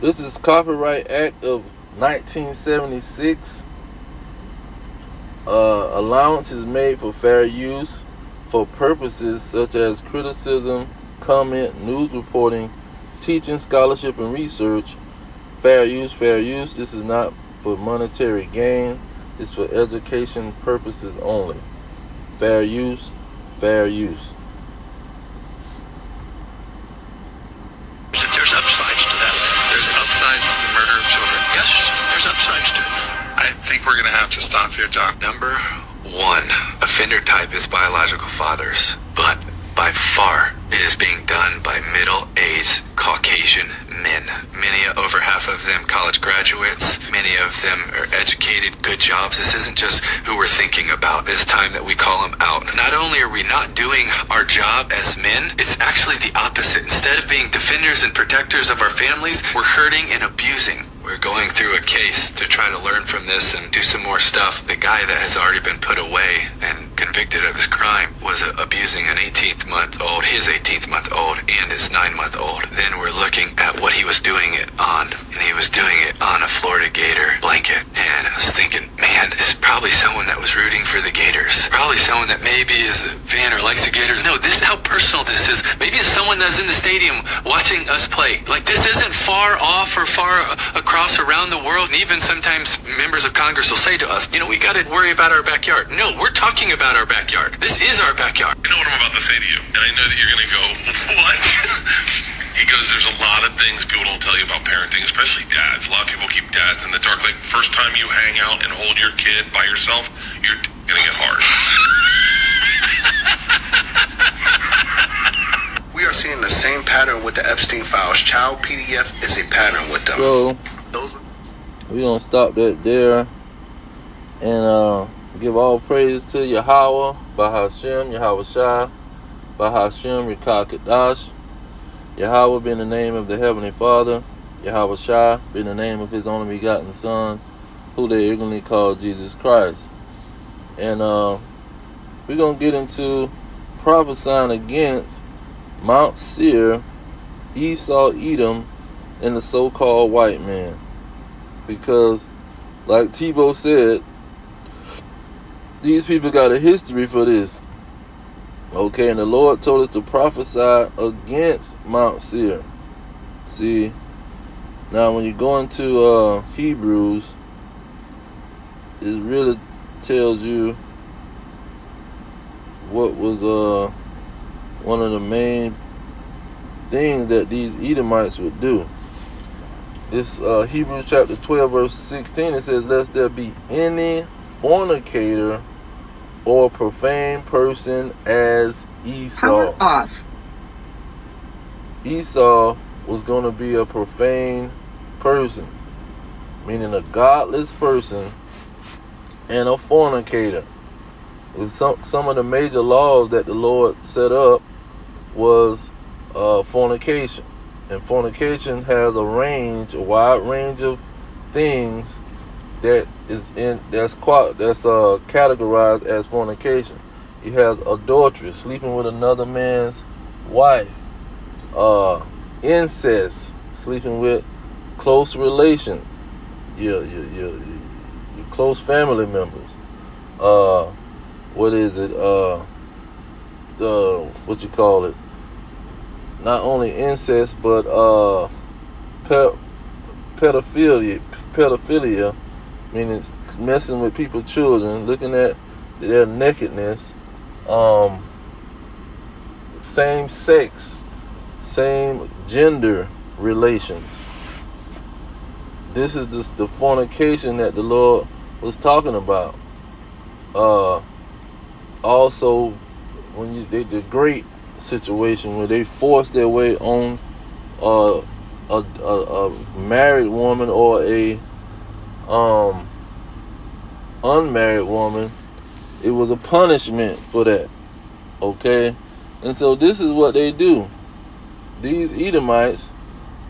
This is Copyright Act of 1976. Allowance is made for fair use for purposes such as criticism, comment, news reporting, teaching, scholarship, and research. Fair use. This is not for monetary gain. It's for education purposes only. Fair use. There's upsides to that. There's upsides to the murder of children. Yes, there's upsides to it. I think we're going to have to stop here, John. Number one, offender type is biological fathers, but by far it is being done by middle-aged Caucasian men. Many, over half of them, college graduates. Many of them are educated, good jobs. This isn't just who we're thinking about. It's time that we call them out. Not only are we not doing our job as men, it's actually the opposite. Instead of being defenders and protectors of our families, we're hurting and abusing. We're going through a case to try to learn from this and do some more stuff. The guy that has already been put away and convicted of his crime was abusing an 18-month-old, his 18-month-old, and his 9-month-old. Then we're looking at what he was doing it on, and he was doing it on a Florida Gator blanket. And I was thinking, man, it's probably someone that was rooting for the Gators. Probably someone that maybe is a fan or likes the Gators. No, this is how personal this is. Maybe it's someone that's in the stadium watching us play. Like, this isn't far off or far across around the world. And even sometimes members of Congress will say to us, you know, we got to worry about our backyard. No, we're talking about our backyard. This is our backyard. You know what I'm about to say to you, and I know that you're going to go, what? He goes, there's a lot of things people don't tell you about parenting, especially dads. A lot of people keep dads in the dark. Like, first time you hang out and hold your kid by yourself, you're going to get hard. We are seeing the same pattern with the Epstein files. Child PDF is a pattern with them. So we're going to stop that there and give all praise to Yahweh, Bahashem, Yahweh Shai, Bahashem, Yekah Kadash. Yahweh being the name of the Heavenly Father, Yahweh Shai being the name of His only begotten Son, who they ignorantly call Jesus Christ. And we're going to get into prophesying against Mount Seir, Esau, Edom, and the so-called white man. Because, like TEBOW said, these people got a history for this. Okay, and the Lord told us to prophesy against Mount Seir. See, now when you go into Hebrews, it really tells you what was one of the main things that these Edomites would do. This Hebrews chapter 12 verse 16, it says, lest there be any fornicator or profane person as Esau. Power off. Esau was going to be a profane person, meaning a godless person and a fornicator. Some of the major laws that the Lord set up was fornication. And fornication has a wide range of things that is that's categorized as fornication. You have adultery, sleeping with another man's wife, incest, sleeping with close relation, your close family members. What is it? What you call it? Not only incest, but pedophilia, meaning messing with people's children, looking at their nakedness, same sex, same gender relations. This is just the fornication that the Lord was talking about. Also, when the great situation where they force their way on a married woman or a unmarried woman, it was a punishment for that. Okay, and so this is what they do. These Edomites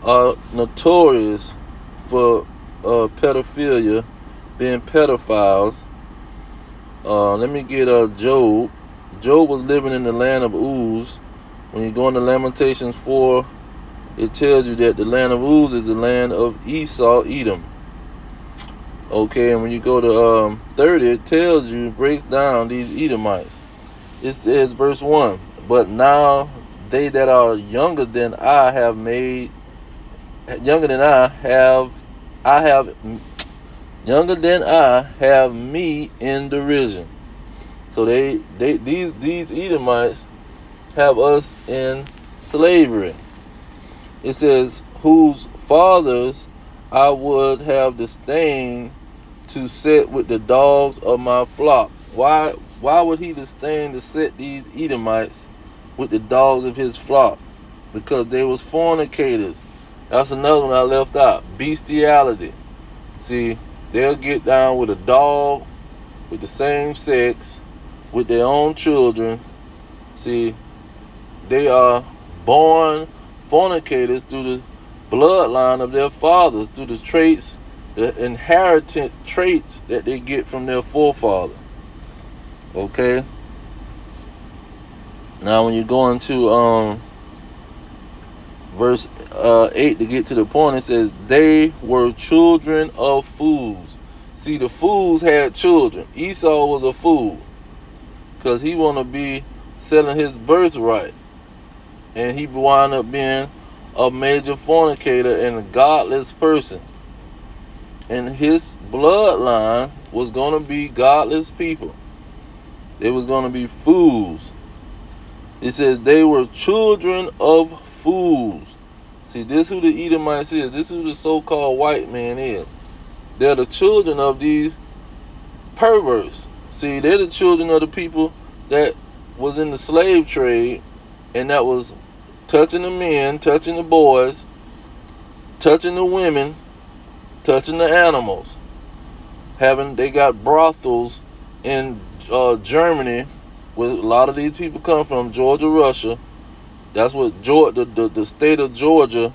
are notorious for pedophilia, being pedophiles. Let me get Job. Job was living in the land of Uz. When you go into Lamentations 4 it tells you that the land of Uz is the land of Esau, Edom. Okay, and when you go to 30, it tells you, breaks down these Edomites. It says, verse 1, but now they that are younger than I have me in derision. So these Edomites have us in slavery. It says, whose fathers I would have disdained to set with the dogs of my flock. Why would he disdain to set these Edomites with the dogs of his flock? Because they was fornicators. That's another one I left out. Bestiality. See, they'll get down with a dog with the same sex, with their own children. See, they are born fornicators through the bloodline of their fathers, through the traits, the inherited traits that they get from their forefather. Okay? Now when you go into verse 8 to get to the point, it says, they were children of fools. See, the fools had children. Esau was a fool because he want to be selling his birthright. And he wound up being a major fornicator and a godless person. And his bloodline was going to be godless people. They was going to be fools. It says they were children of fools. See, this is who the Edomites is. This is who the so-called white man is. They're the children of these perverts. See, they're the children of the people that was in the slave trade, and that was touching the men, touching the boys, touching the women, touching the animals. They got brothels in Germany, where a lot of these people come from, Georgia, Russia. That's what the state of Georgia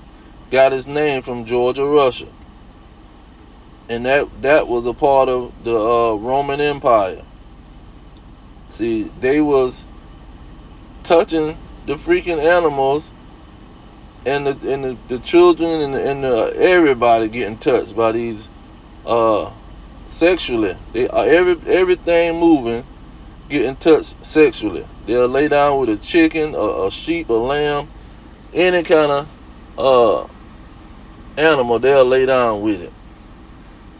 got its name from, Georgia, Russia. And that was a part of the Roman Empire. See, they was touching the freaking animals, and the children and everybody getting touched by these sexually. They are everything moving, getting touched sexually. They'll lay down with a chicken, a sheep, a lamb, any kind of animal. They'll lay down with it.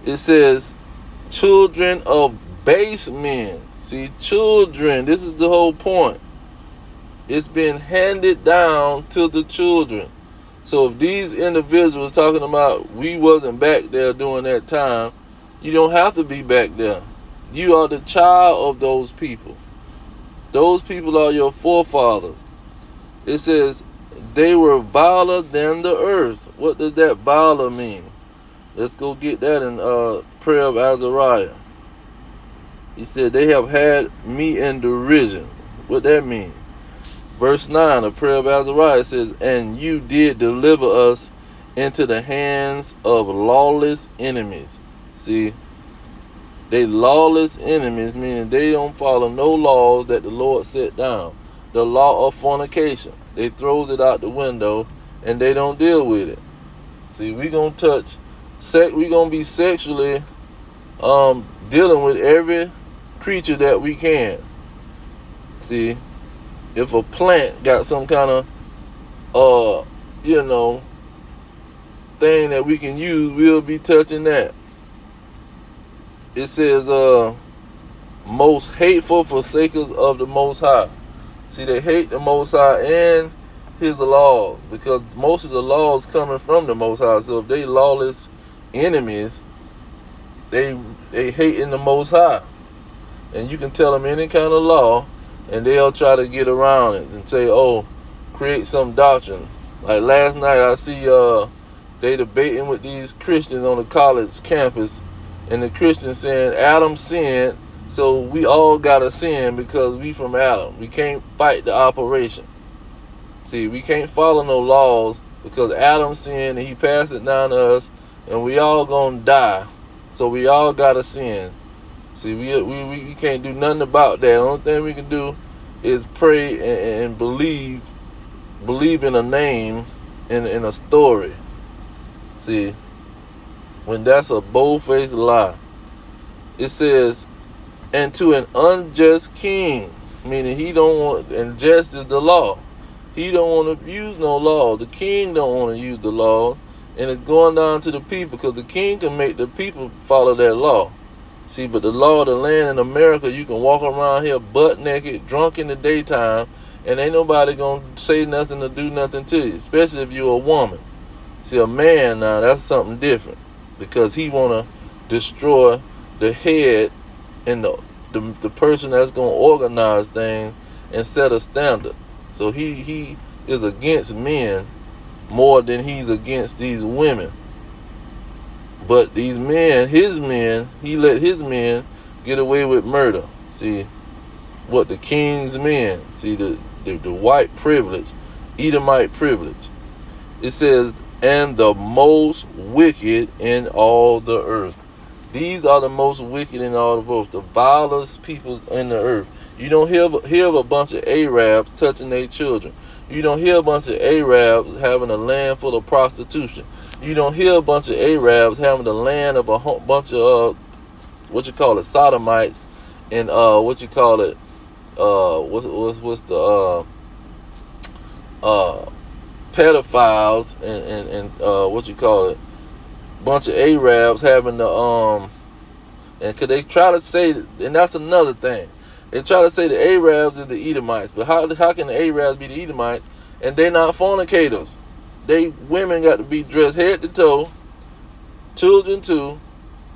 It says, children of base men. See, children. This is the whole point. It's been handed down to the children. So if these individuals talking about we wasn't back there during that time, you don't have to be back there. You are the child of those people. Those people are your forefathers. It says they were viler than the earth. What does that viler mean? Let's go get that in prayer of Azariah. He said they have had me in derision. What that mean? Verse 9 of prayer of Azariah says, and you did deliver us into the hands of lawless enemies. See, they lawless enemies, meaning they don't follow no laws that the Lord set down. The law of fornication, they throws it out the window and they don't deal with it. See, we gonna we gonna be sexually dealing with every creature that we can. See, if a plant got some kind of thing that we can use, we'll be touching that. It says most hateful forsakers of the Most High. See, they hate the Most High and his laws, because most of the laws coming from the Most High. So if they lawless enemies, they hating the Most High. And you can tell them any kind of law, and they'll try to get around it and say, oh, create some doctrine. Like last night I see they debating with these Christians on the college campus, and the Christians saying Adam sinned, so we all gotta sin because we from Adam. We can't fight the operation. See, we can't follow no laws because Adam sinned and he passed it down to us, and we all gonna die. So we all gotta sin. See, we can't do nothing about that. The only thing we can do is pray and believe in a name in a story. See, when that's a bold-faced lie. It says, and to an unjust king, meaning he don't want, and just is the law. He don't want to use no law. The king don't want to use the law, and it's going down to the people, because the king can make the people follow that law. See, but the law of the land in America, you can walk around here butt naked, drunk in the daytime, and ain't nobody gonna say nothing or do nothing to you, especially if you're a woman. See, a man now, that's something different, because he wanna destroy the head and the person that's gonna organize things and set a standard. So he is against men more than he's against these women. But these men, he let his men get away with murder. See, what the king's men, see the white privilege, Edomite privilege. It says, and the most wicked in all the earth. These are the most wicked in all the earth, the vilest people in the earth. You don't hear of a bunch of Arabs touching their children. You don't hear a bunch of Arabs having a land full of prostitution. You don't hear a bunch of Arabs having the land of a bunch of sodomites and what's the pedophiles and bunch of Arabs having the and cause they try to say, and that's another thing, they try to say the Arabs is the Edomites, but how can the Arabs be the Edomites and they not fornicators? They women got to be dressed head to toe, children too.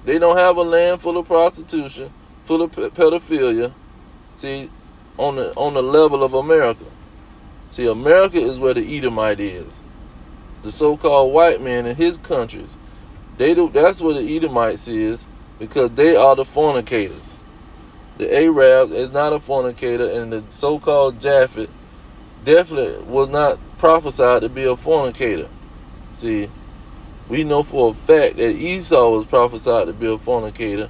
They don't have a land full of prostitution, full of pedophilia. See, on the level of America. See, America is where the Edomite is. The so-called white man in his countries, that's where the Edomites is, because they are the fornicators. The Arab is not a fornicator, and the so-called Japhet definitely was not prophesied to be a fornicator. See, we know for a fact that Esau was prophesied to be a fornicator,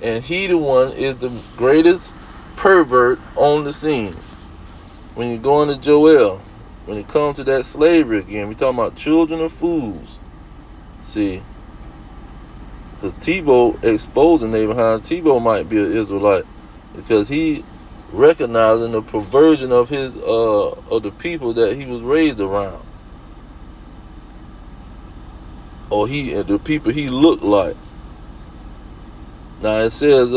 and he the one is the greatest pervert on the scene. When you go into Joel, when it comes to that slavery again, we're talking about children of fools. See, because TEBOW exposing Abraham, TEBOW might be an Israelite, because he recognizing the perversion of his of the people that he was raised around, or the people he looked like. Now it says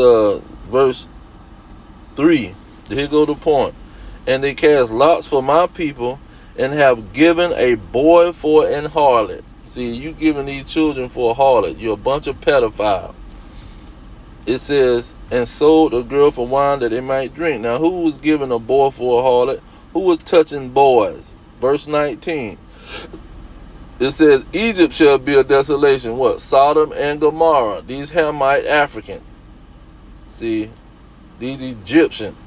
verse 3, here go the point. And they cast lots for my people, and have given a boy for an harlot. See, you giving these children for a harlot. You're a bunch of pedophiles. It says, and sold a girl for wine that they might drink. Now, who was giving a boy for a harlot? Who was touching boys? Verse 19. It says, Egypt shall be a desolation. What? Sodom and Gomorrah. These Hamite Africans. See, these Egyptians.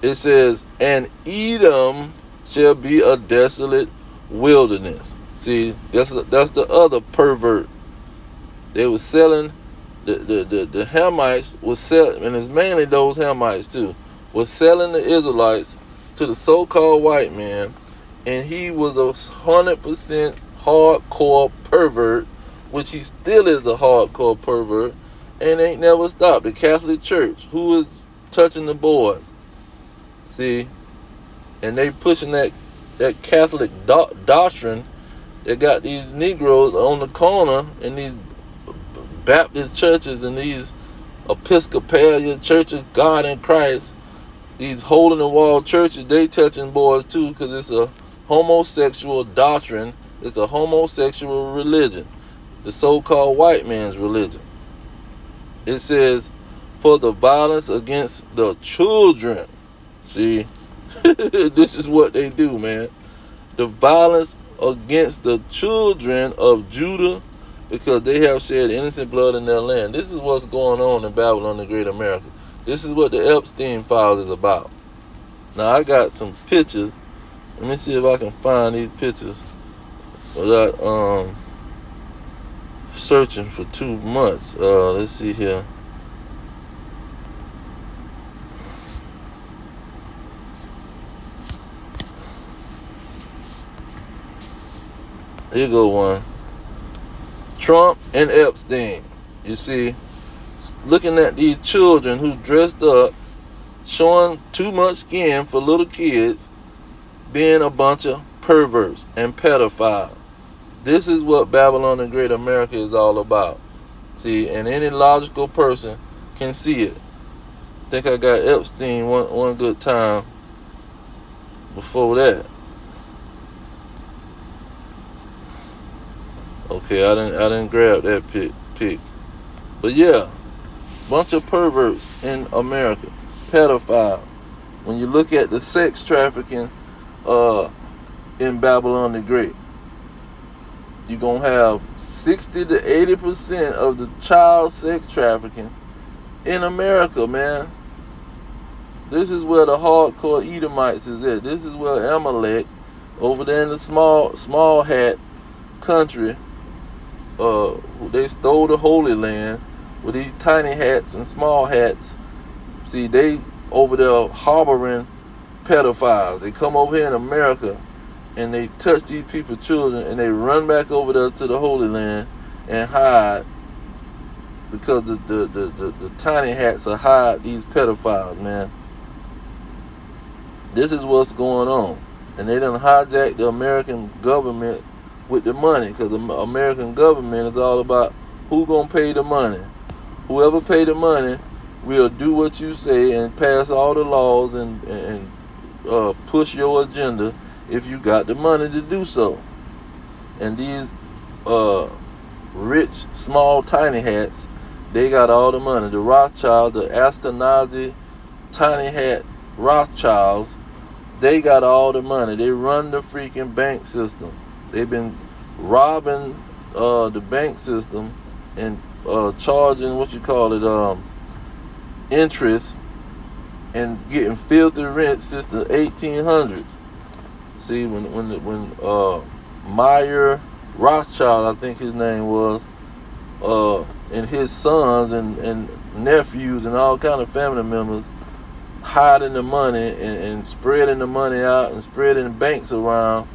It says, and Edom shall be a desolate wilderness. See, that's the other pervert. They were selling, the Hamites was selling, and it's mainly those Hamites too, was selling the Israelites to the so-called white man, and he was a 100% hardcore pervert, which he still is a hardcore pervert, and ain't never stopped. The Catholic Church, who is touching the boys. See, and they pushing that Catholic doctrine that got these Negroes on the corner in these Baptist churches and these Episcopalian churches, God in Christ, these hole-in-the-wall churches, they touching boys too, because it's a homosexual doctrine. It's a homosexual religion, the so-called white man's religion. It says, for the violence against the children. See, this is what they do, man. The violence against the children of Judah, because they have shed innocent blood in their land. This is what's going on in Babylon the Great America. This is what the Epstein files is about. Now, I got some pictures. Let me see if I can find these pictures without searching for too much. Let's see here. Here go one. Trump and Epstein. You see, looking at these children who dressed up, showing too much skin for little kids, being a bunch of perverts and pedophiles. This is what Babylon the Great America is all about. See, and any logical person can see it. I think I got Epstein one good time before that. Okay, I didn't grab that pic. But yeah, bunch of perverts in America, pedophiles. When you look at the sex trafficking in Babylon the Great, you're going to have 60 to 80% of the child sex trafficking in America, man. This is where the hardcore Edomites is at. This is where Amalek, over there in the small hat country, they stole the Holy Land with these tiny hats and small hats. See, they over there harboring pedophiles. They come over here in America and they touch these people's children and they run back over there to the Holy Land and hide, because the tiny hats will hide these pedophiles, man. This is what's going on. And they done hijacked the American government with the money, because the American government is all about who gonna pay the money. Whoever pay the money will do what you say and pass all the laws and push your agenda if you got the money to do so. And these rich, small, tiny hats, they got all the money. The Rothschild, the Ashkenazi, tiny hat Rothschilds, they got all the money. They run the freaking bank system. They've been robbing the bank system and charging interest and getting filthy rent since the 1800s. See, when Meyer Rothschild, I think his name was, and his sons and nephews and all kind of family members hiding the money and spreading the money out and spreading banks around.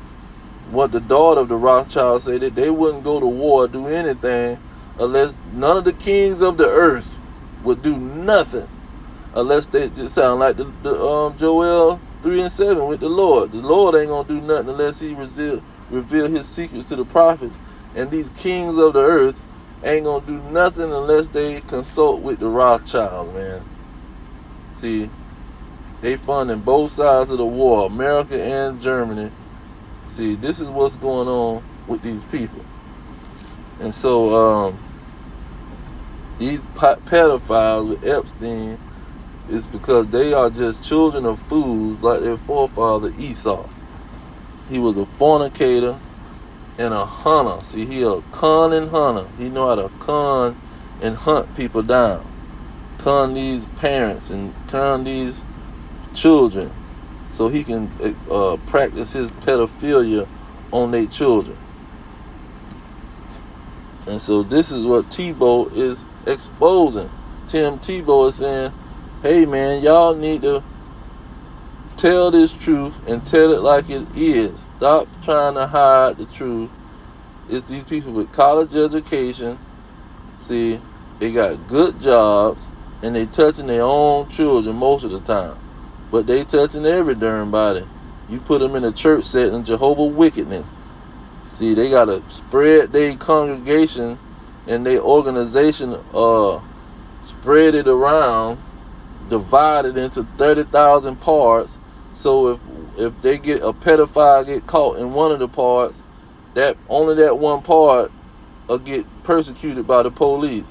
What the daughter of the Rothschild said, that they wouldn't go to war, do anything, unless none of the kings of the earth would do nothing, unless they just sound like the Joel 3:7 with the Lord. The Lord ain't gonna do nothing unless he reveal his secrets to the prophets. And these kings of the earth ain't gonna do nothing unless they consult with the Rothschilds, man. See, they funding both sides of the war, America and Germany. See, this is what's going on with these people. And so these pedophiles with Epstein is because they are just children of fools like their forefather Esau. He was a fornicator and a hunter. See, he a con and hunter. He know how to con and hunt people down. Con these parents and con these children so he can practice his pedophilia on their children. And so this is what TEBOW is exposing. Tim TEBOW is saying, hey man, y'all need to tell this truth and tell it like it is. Stop trying to hide the truth. It's these people with college education. See, they got good jobs and they touching their own children most of the time. But they touching every darn body. You put them in a church setting, Jehovah's wickedness. See, they got to spread their congregation and their organization, spread it around, divided into 30,000 parts. So if they get a pedophile get caught in one of the parts, that only that one part will get persecuted by the police.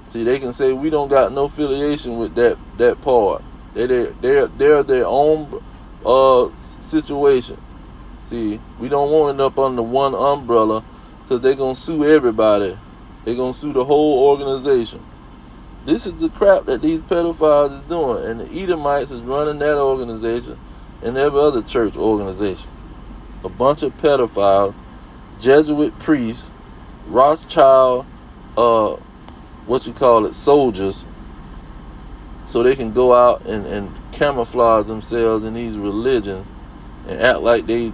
See, they can say we don't got no affiliation with that part. They're their own situation. See, we don't want it up under one umbrella, because they're going to sue everybody. They're going to sue the whole organization. This is the crap that these pedophiles is doing. And the Edomites is running that organization and every other church organization. A bunch of pedophiles, Jesuit priests, Rothschild, soldiers, so they can go out and camouflage themselves in these religions and act like they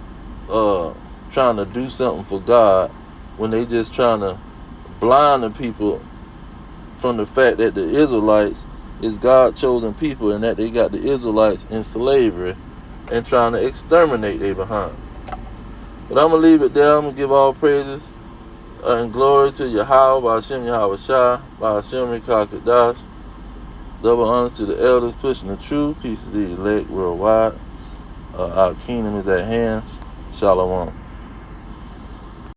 trying to do something for God when they just trying to blind the people from the fact that the Israelites is God chosen people and that they got the Israelites in slavery and trying to exterminate they behind. But I'm going to leave it there. I'm going to give all praises and glory to Yahweh, by Hashem Yahweh Shai, by Hashem Rekakadash. Double honors to the elders pushing the truth. Peace to the elect worldwide. Our kingdom is at hand. Shalom.